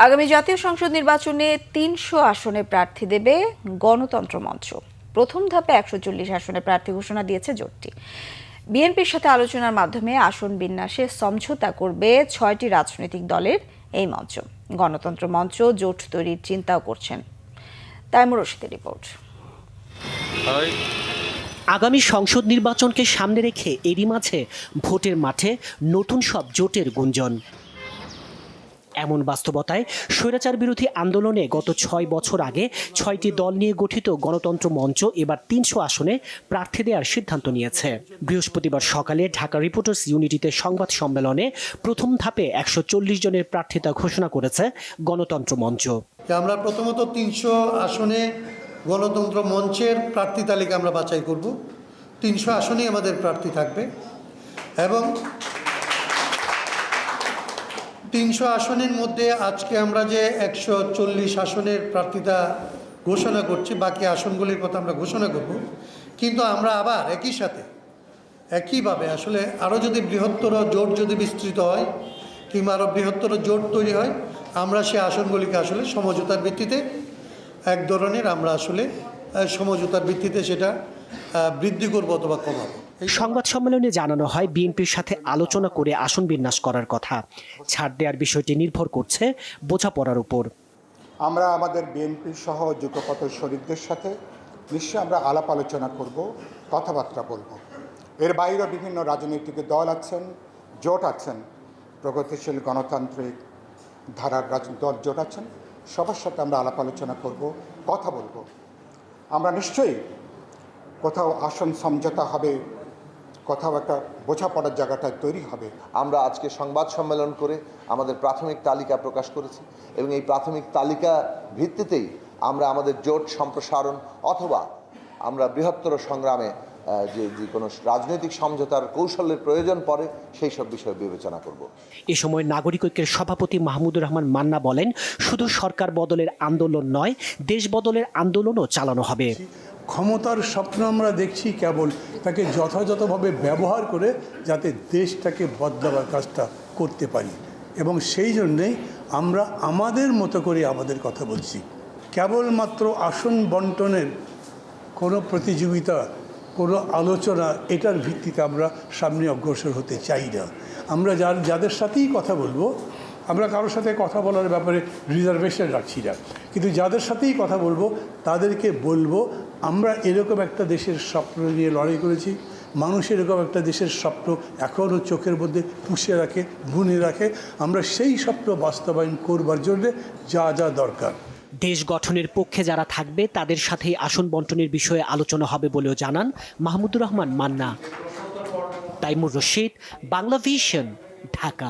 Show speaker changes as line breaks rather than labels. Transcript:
আগামী জাতীয় সংসদ নির্বাচনে ৩০০ আসনে প্রার্থী দেবে গণতন্ত্র মঞ্চ। প্রথম ধাপে ১৪০ আসনে প্রার্থী ঘোষণা দিয়েছে জোটটি। বিএনপির সাথে আলোচনার মাধ্যমে আসন বিন্যাসে সমঝোতা করবে ৬টি রাজনৈতিক দলের এই মঞ্চ। গণতন্ত্র মঞ্চ জোট তৈরির চিন্তাও করছেন। তাইমুর রশিদের রিপোর্ট।
আগামী সংসদ নির্বাচনকে সামনে রেখে এরই মাঝে ভোটের মাঠে নতুন সব জোটের গুঞ্জন। এমন বাস্তবতায় স্বৈরাচার বিরোধী আন্দোলনে গত ৬ বছর আগে ৬টি দল নিয়ে গঠিত গণতন্ত্র মঞ্চ এবার ৩০০ আসনে প্রার্থী দেওয়ার সিদ্ধান্ত নিয়েছে। বৃহস্পতিবার সকালে ঢাকা রিপোর্টার্স ইউনিটিতে সংবাদ সম্মেলনে প্রথম ধাপে ১৪০ জনের প্রার্থিতা ঘোষণা করেছে গণতন্ত্র মঞ্চ।
আমরা প্রথমত ৩০০ আসনে গণতন্ত্র মঞ্চের প্রার্থী তালিকা আমরা বাছাই করব। ৩০০ আসনেই আমাদের প্রার্থী থাকবে এবং ৩০০ আসনের মধ্যে আজকে আমরা যে ১৪০ আসনের প্রার্থিতা ঘোষণা করছি, বাকি আসনগুলির কথা আমরা ঘোষণা করব। কিন্তু আমরা আবার একইভাবে আসলে আরও যদি বৃহত্তর জোট যদি বিস্তৃত হয় কিংবা আরও বৃহত্তর জোট তৈরি হয়, আমরা সেই আসনগুলিকে আসলে সমঝোতার ভিত্তিতে এক ধরনের আমরা আসলে সমঝোতার ভিত্তিতে সেটা বৃদ্ধি করব অথবা কমাবো।
সংবাদ সম্মেলনে জানানো হয় বিএনপির সাথে আলোচনা করে আসন বিন্যাস করার কথা। ছাড় দেওয়ার বিষয়টি নির্ভর করছে বোঝাপড়ার উপর।
আমরা আমাদের বিএনপি সহ যুগপথ শরীরদের সাথে নিশ্চয়ই আমরা আলাপ আলোচনা করব, কথাবার্তা বলবো। এর বাইরেও বিভিন্ন রাজনৈতিক দল আছেন, জোট আছেন, প্রগতিশীল গণতান্ত্রিক ধারার দল জোট আছেন, সবার সাথে আমরা আলাপ আলোচনা করব, কথা বলবো। আমরা নিশ্চয়ই কোথাও আসন সমঝোতা হবে, কোথাও একটা বোঝাপড়ার জায়গাটা তৈরি হবে।
আমরা আজকে সংবাদ সম্মেলন করে আমাদের প্রাথমিক তালিকা প্রকাশ করেছি এবং এই প্রাথমিক তালিকা ভিত্তিতেই আমরা আমাদের জোট সম্প্রসারণ অথবা আমরা বৃহত্তর সংগ্রামে যে কোনো রাজনৈতিক সমঝোতার কৌশলের প্রয়োজন পড়ে সেই সব বিষয় বিবেচনা করব।
এ সময় নাগরিক ঐক্যের সভাপতি মাহমুদুর রহমান মান্না বলেন, শুধু সরকার বদলের আন্দোলন নয়, দেশ বদলের আন্দোলনও চালানো হবে।
ক্ষমতার স্বপ্ন আমরা দেখছি কেবল তাকে যথাযথভাবে ব্যবহার করে যাতে দেশটাকে বদলাবার কাজটা করতে পারি, এবং সেই জন্যেই আমরা আমাদের মতো করে আমাদের কথা বলছি। কেবলমাত্র আসন বন্টনের কোনো প্রতিযোগিতা, কোনো আলোচনা এটার ভিত্তিতে আমরা সামনে অগ্রসর হতে চাই না। আমরা যাদের সাথেই কথা বলবো, আমরা কারোর সাথে কথা বলার ব্যাপারে রিজার্ভেশন রাখছি না, কিন্তু যাদের সাথেই কথা বলবো তাদেরকে বলবো আমরা এরকম একটা দেশের স্বপ্ন নিয়ে লড়াই করেছি। মানুষ এরকম একটা দেশের স্বপ্ন এখনও চোখের মধ্যে পুষে রাখে, বুনে রাখে। আমরা সেই স্বপ্ন বাস্তবায়ন করবার জন্য যা যা দরকার।
দেশ গঠনের পক্ষে যারা থাকবে তাদের সাথেই আসন বন্টনের বিষয়ে আলোচনা হবে বলেও জানান মাহমুদুর রহমান মান্না। তাইমুর রশিদ, বাংলা ভিশন, ঢাকা।